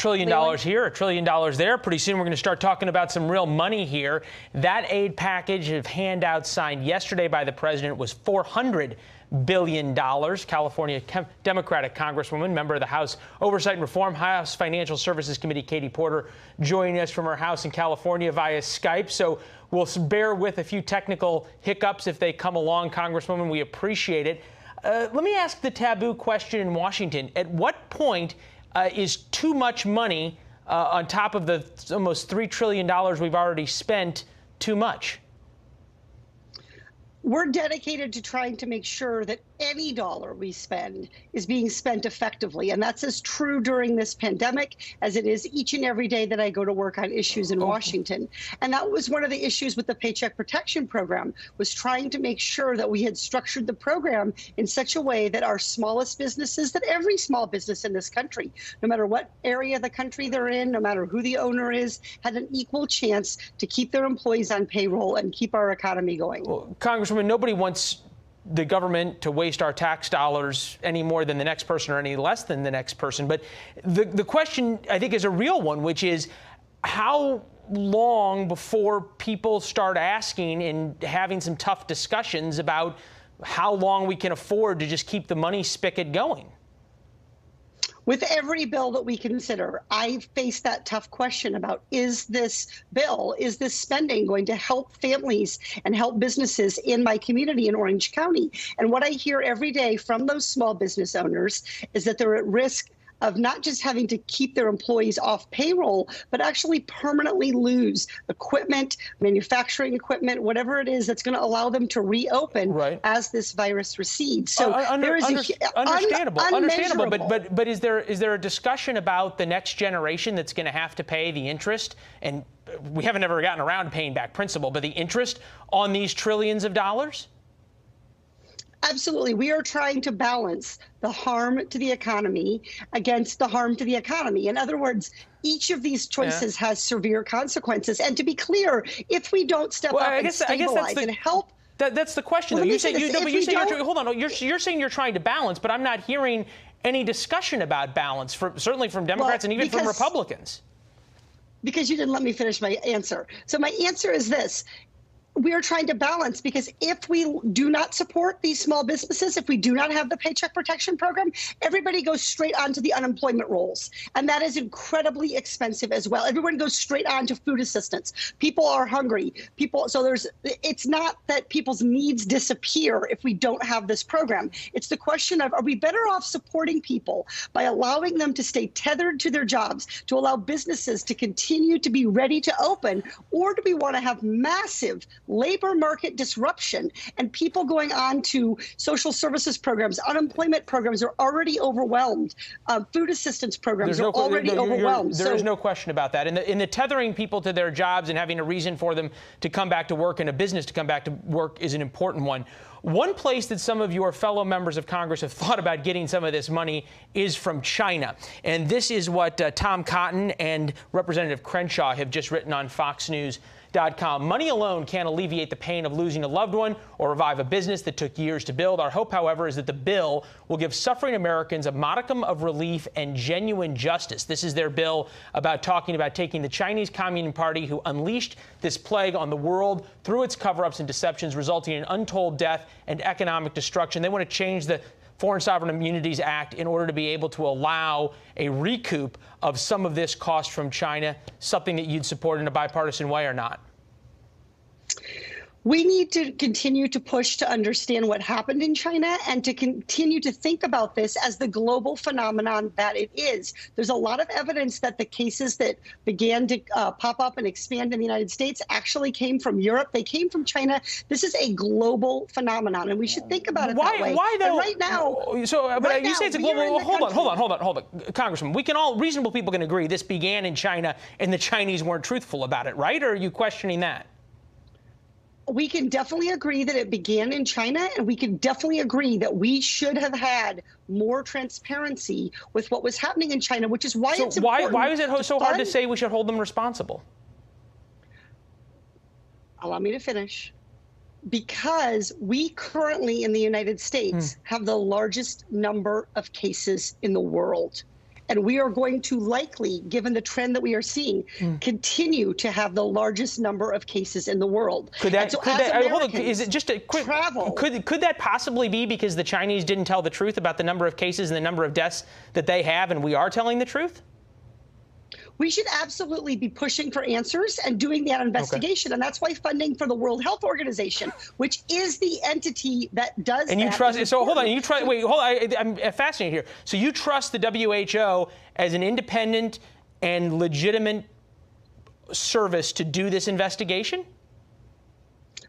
trillion here, $1 trillion there. Pretty soon we're going to start talking about some real money here. That aid package of handouts signed yesterday by the president was $400 billion. California Democratic Congresswoman, member of the House Oversight and Reform, House Financial Services Committee, Katie Porter, joining us from her house in California via Skype. So we'll bear with a few technical hiccups if they come along, Congresswoman. We appreciate it. Let me ask the taboo question in Washington. At what point is too much money on top of the almost $3 trillion we've already spent too much? We're dedicated to trying to make sure that any dollar we spend is being spent effectively. And that's as true during this pandemic as it is each and every day that I go to work on issues in Washington. And that was one of the issues with the Paycheck Protection Program, was trying to make sure that we had structured the program in such a way that our smallest businesses, that every small business in this country, no matter what area of the country they're in, no matter who the owner is, had an equal chance to keep their employees on payroll and keep our economy going. Well, Congresswoman, nobody wants the government to waste our tax dollars any more than the next person or any less than the next person. But the question, I think, is a real one, which is how long before people start asking and having some tough discussions about how long we can afford to just keep the money spigot going? With every bill that we consider, I face that tough question about, is this spending going to help families and help businesses in my community in Orange County? And what I hear every day from those small business owners is that they're at risk of not just having to keep their employees off payroll, but actually permanently lose equipment, manufacturing equipment, whatever it is that's going to allow them to reopen as this virus recedes. So there is understandable. But is there a discussion about the next generation that's going to have to pay the interest? And we haven't ever gotten around to paying back principal, but the interest on these trillions of dollars? Absolutely. We are trying to balance the harm to the economy against the harm to the economy. In other words, each of these choices has severe consequences. And to be clear, if we don't step up and stabilize and help. That's the question, though. Hold on. You're saying you're trying to balance, but I'm not hearing any discussion about balance, certainly from Democrats and even from Republicans. Because you didn't let me finish my answer. So my answer is this. We are trying to balance, because if we do not support these small businesses, if we do not have the Paycheck Protection Program, everybody goes straight onto the unemployment rolls. And that is incredibly expensive as well. Everyone goes straight on to food assistance. People are hungry. It's not that people's needs disappear if we don't have this program. It's the question of, are we better off supporting people by allowing them to stay tethered to their jobs, to allow businesses to continue to be ready to open, or do we want to have massive labor market disruption and people going on to social services programs? Unemployment programs are already overwhelmed. Food assistance programs are already overwhelmed. There is no question about that. In the tethering people to their jobs and having a reason for them to come back to work and a business to come back to work is an important one. One place that some of your fellow members of Congress have thought about getting some of this money is from China. And this is what Tom Cotton and Representative Crenshaw have just written on Fox News.com. Money alone can't alleviate the pain of losing a loved one or revive a business that took years to build. Our hope, however, is that the bill will give suffering Americans a modicum of relief and genuine justice. This is their bill about talking about taking the Chinese Communist Party, who unleashed this plague on the world through its cover-ups and deceptions, resulting in untold death and economic destruction. They want to change the Foreign Sovereign Immunities Act in order to be able to allow a recoup of some of this cost from China, something that you'd support in a bipartisan way or not? We need to continue to push to understand what happened in China and to continue to think about this as the global phenomenon that it is. There's a lot of evidence that the cases that began to pop up and expand in the United States actually came from Europe. They came from China. This is a global phenomenon, and we should think about it that way. Why though? But right now, but you say it's a global. Hold on, Congressman. We can all reasonable people can agree this began in China, and the Chinese weren't truthful about it, right? Or are you questioning that? We can definitely agree that it began in China, and we can definitely agree that we should have had more transparency with what was happening in China, which is why it's important. Why is it so hard to say we should hold them responsible? Allow me to finish. Because we currently in the United States have the largest number of cases in the world. And we are going to likely, given the trend that we are seeing, continue to have the largest number of cases in the world. Could that, And so could as that hold on, Americans is it just a quick travel, could that possibly be because the Chinese didn't tell the truth about the number of cases and the number of deaths that they have, and we are telling the truth? we should absolutely be pushing for answers and doing that investigation. And that's why funding for the World Health Organization, which is the entity that does and that. you trust, so hold on, you trust, wait, hold on, I'm fascinated here. So you trust the WHO as an independent and legitimate service to do this investigation?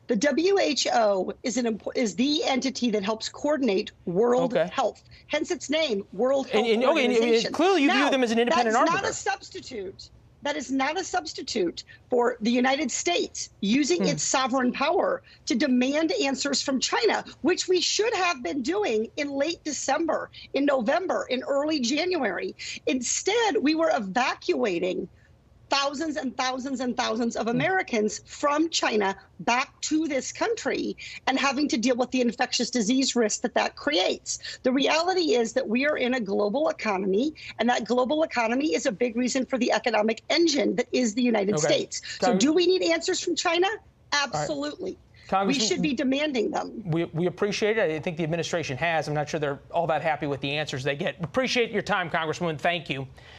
The WHO is the entity that helps coordinate world health, hence its name, World Health Organization. And clearly you view them as an independent arbiter. Not a substitute. That is not a substitute for the United States using its sovereign power to demand answers from China, which we should have been doing in late December, in November, in early January. Instead, we were evacuating thousands and thousands and thousands of Americans from China back to this country and having to deal with the infectious disease risk that creates. The reality is that we are in a global economy, and that global economy is a big reason for the economic engine that is the United States. So do we need answers from China? Absolutely. We should be demanding them. We appreciate it. I think the administration has. I'm not sure they're all that happy with the answers they get. Appreciate your time, Congresswoman. Thank you.